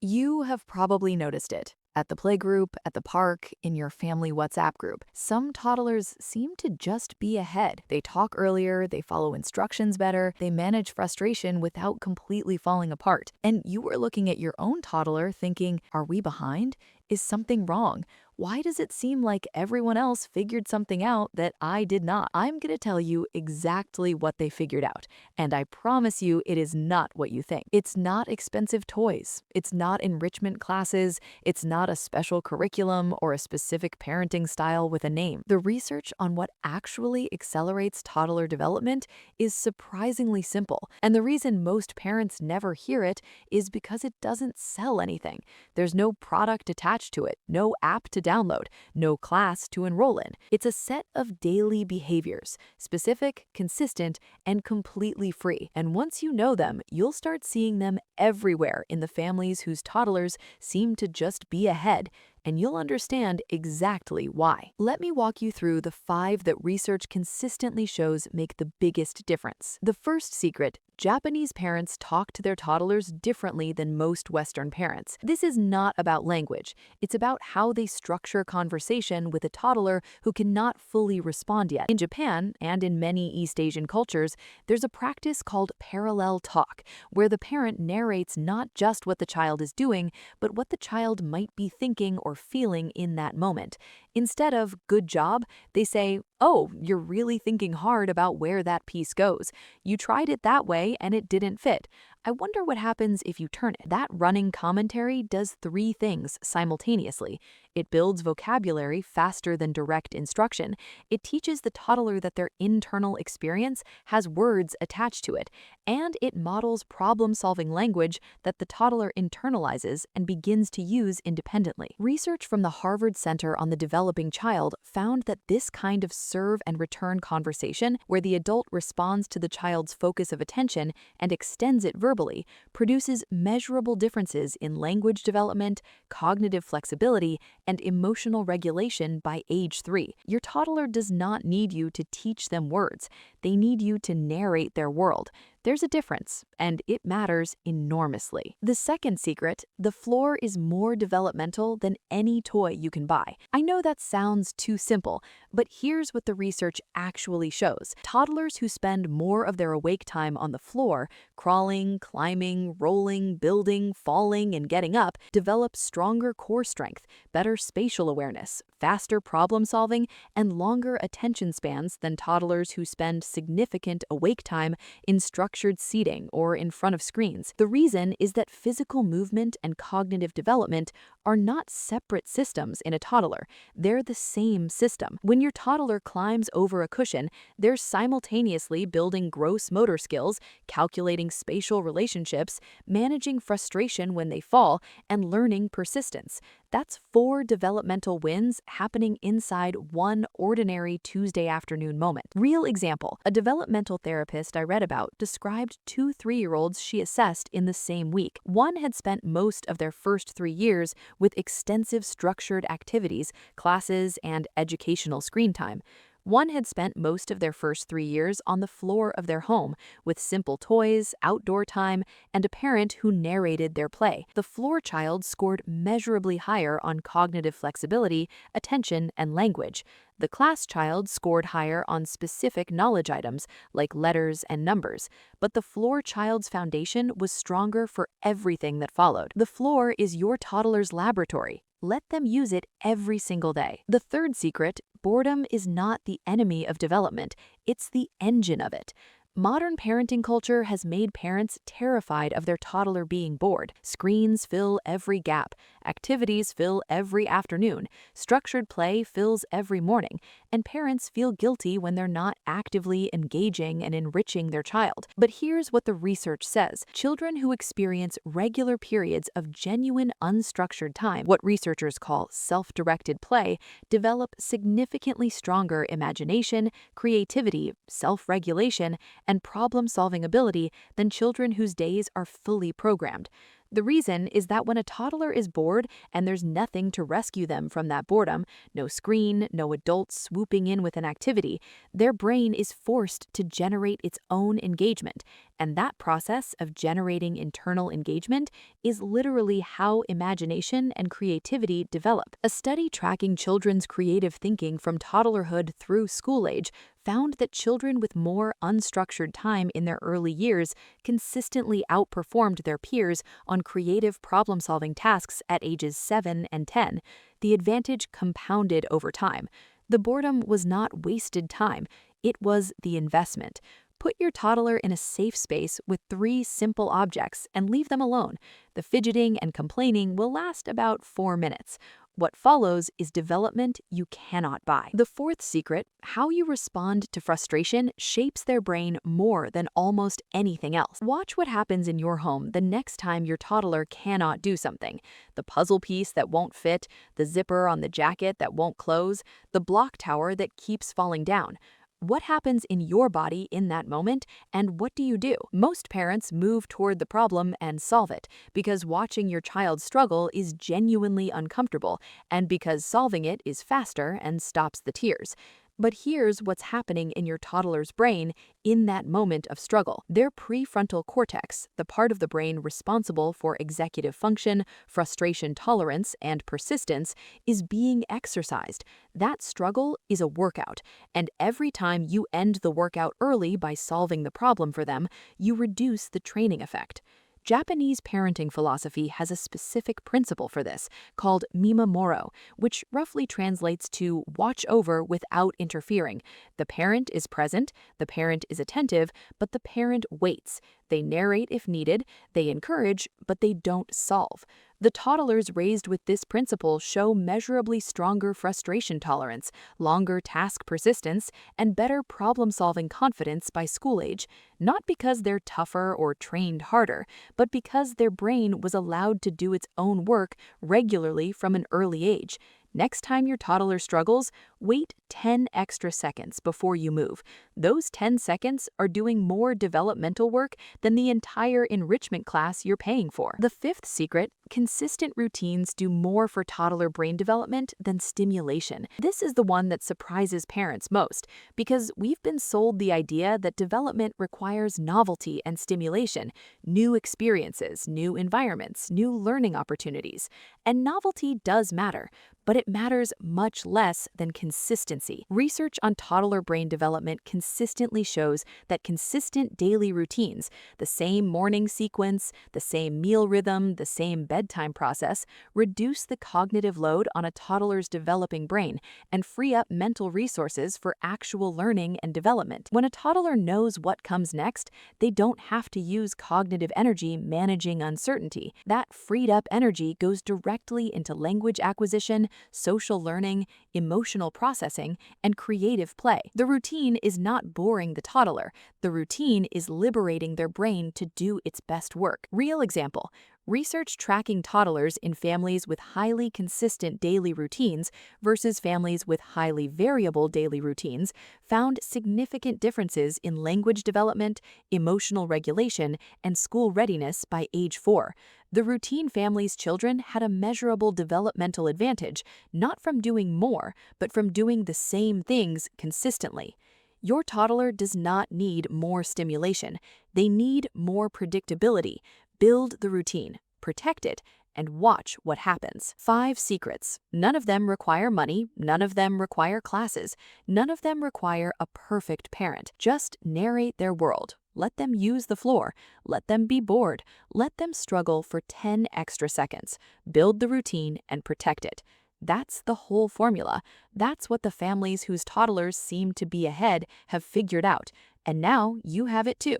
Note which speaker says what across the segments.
Speaker 1: You have probably noticed it. At the playgroup, at the park, in your family WhatsApp group, some toddlers seem to just be ahead. They talk earlier, they follow instructions better, they manage frustration without completely falling apart. And you were looking at your own toddler thinking, are we behind? Is something wrong? Why does it seem like everyone else figured something out that I did not? I'm going to tell you exactly what they figured out. And I promise you, it is not what you think. It's not expensive toys. It's not enrichment classes. It's not a special curriculum or a specific parenting style with a name. The research on what actually accelerates toddler development is surprisingly simple. And the reason most parents never hear it is because it doesn't sell anything. There's no product attached to it, no app to download, no class to enroll in. It's a set of daily behaviors, specific, consistent, and completely free. And once you know them, you'll start seeing them everywhere in the families whose toddlers seem to just be ahead, and you'll understand exactly why. Let me walk you through the 5 that research consistently shows make the biggest difference. The first secret: Japanese parents talk to their toddlers differently than most Western parents. This is not about language. It's about how they structure conversation with a toddler who cannot fully respond yet. In Japan, and in many East Asian cultures, there's a practice called parallel talk, where the parent narrates not just what the child is doing, but what the child might be thinking or feeling in that moment. Instead of "good job," they say, "Oh, you're really thinking hard about where that piece goes. You tried it that way and it didn't fit. I wonder what happens if you turn it." That running commentary does 3 things simultaneously. It builds vocabulary faster than direct instruction. It teaches the toddler that their internal experience has words attached to it. And it models problem-solving language that the toddler internalizes and begins to use independently. Research from the Harvard Center on the Developing Child found that this kind of serve and return conversation, where the adult responds to the child's focus of attention and extends it verbally, produces measurable differences in language development, cognitive flexibility, and emotional regulation by age 3. Your toddler does not need you to teach them words. They need you to narrate their world. There's a difference, and it matters enormously. The second secret: the floor is more developmental than any toy you can buy. I know that sounds too simple, but here's what the research actually shows. Toddlers who spend more of their awake time on the floor, crawling, climbing, rolling, building, falling, and getting up, develop stronger core strength, better spatial awareness, faster problem solving, and longer attention spans than toddlers who spend significant awake time in structured seating or in front of screens. The reason is that physical movement and cognitive development are not separate systems in a toddler. They're the same system. When your toddler climbs over a cushion, they're simultaneously building gross motor skills, calculating spatial relationships, managing frustration when they fall, and learning persistence. That's 4 developmental wins happening inside one ordinary Tuesday afternoon moment. Real example: a developmental therapist I read about described 2 3-year-olds she assessed in the same week. One had spent most of their first 3 years with extensive structured activities, classes, and educational screen time. One had spent most of their first 3 years on the floor of their home with simple toys, outdoor time, and a parent who narrated their play. The floor child scored measurably higher on cognitive flexibility, attention, and language. The class child scored higher on specific knowledge items like letters and numbers, but the floor child's foundation was stronger for everything that followed. The floor is your toddler's laboratory. Let them use it every single day. The third secret: boredom is not the enemy of development, it's the engine of it. Modern parenting culture has made parents terrified of their toddler being bored. Screens fill every gap, activities fill every afternoon, structured play fills every morning, and parents feel guilty when they're not actively engaging and enriching their child. But here's what the research says: children who experience regular periods of genuine unstructured time, what researchers call self-directed play, develop significantly stronger imagination, creativity, self-regulation, and problem-solving ability than children whose days are fully programmed. The reason is that when a toddler is bored and there's nothing to rescue them from that boredom, no screen, no adult swooping in with an activity, their brain is forced to generate its own engagement. And that process of generating internal engagement is literally how imagination and creativity develop. A study tracking children's creative thinking from toddlerhood through school age found that children with more unstructured time in their early years consistently outperformed their peers on creative problem-solving tasks at ages 7 and 10. The advantage compounded over time. The boredom was not wasted time, it was the investment. Put your toddler in a safe space with 3 simple objects and leave them alone. The fidgeting and complaining will last about 4 minutes. What follows is development you cannot buy. The fourth secret, how you respond to frustration shapes their brain more than almost anything else. Watch what happens in your home the next time your toddler cannot do something. The puzzle piece that won't fit, the zipper on the jacket that won't close, the block tower that keeps falling down. What happens in your body in that moment, and what do you do? Most parents move toward the problem and solve it, because watching your child struggle is genuinely uncomfortable, and because solving it is faster and stops the tears. But here's what's happening in your toddler's brain in that moment of struggle. Their prefrontal cortex, the part of the brain responsible for executive function, frustration tolerance, and persistence, is being exercised. That struggle is a workout, and every time you end the workout early by solving the problem for them, you reduce the training effect. Japanese parenting philosophy has a specific principle for this, called mimamoro, which roughly translates to watch over without interfering. The parent is present, the parent is attentive, but the parent waits. They narrate if needed, they encourage, but they don't solve. The toddlers raised with this principle show measurably stronger frustration tolerance, longer task persistence, and better problem-solving confidence by school age, not because they're tougher or trained harder, but because their brain was allowed to do its own work regularly from an early age. Next time your toddler struggles, wait 10 extra seconds before you move. Those 10 seconds are doing more developmental work than the entire enrichment class you're paying for. The fifth secret, consistent routines do more for toddler brain development than stimulation. This is the one that surprises parents most, because we've been sold the idea that development requires novelty and stimulation, new experiences, new environments, new learning opportunities. And novelty does matter, but it matters much less than consistency. Research on toddler brain development consistently shows that consistent daily routines, the same morning sequence, the same meal rhythm, the same bedtime process, reduce the cognitive load on a toddler's developing brain and free up mental resources for actual learning and development. When a toddler knows what comes next, they don't have to use cognitive energy managing uncertainty. That freed up energy goes directly into language acquisition, social learning, emotional processing, and creative play. The routine is not boring the toddler. The routine is liberating their brain to do its best work. Real example. Research tracking toddlers in families with highly consistent daily routines versus families with highly variable daily routines found significant differences in language development, emotional regulation, and school readiness by age 4. The routine family's children had a measurable developmental advantage, not from doing more, but from doing the same things consistently. Your toddler does not need more stimulation. They need more predictability. Build the routine, protect it, and watch what happens. 5 secrets. None of them require money. None of them require classes. None of them require a perfect parent. Just narrate their world. Let them use the floor. Let them be bored. Let them struggle for 10 extra seconds. Build the routine and protect it. That's the whole formula. That's what the families whose toddlers seem to be ahead have figured out. And now you have it too.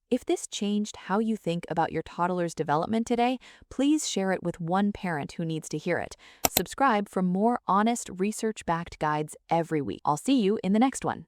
Speaker 1: If this changed how you think about your toddler's development today, please share it with one parent who needs to hear it. Subscribe for more honest, research-backed guides every week. I'll see you in the next one.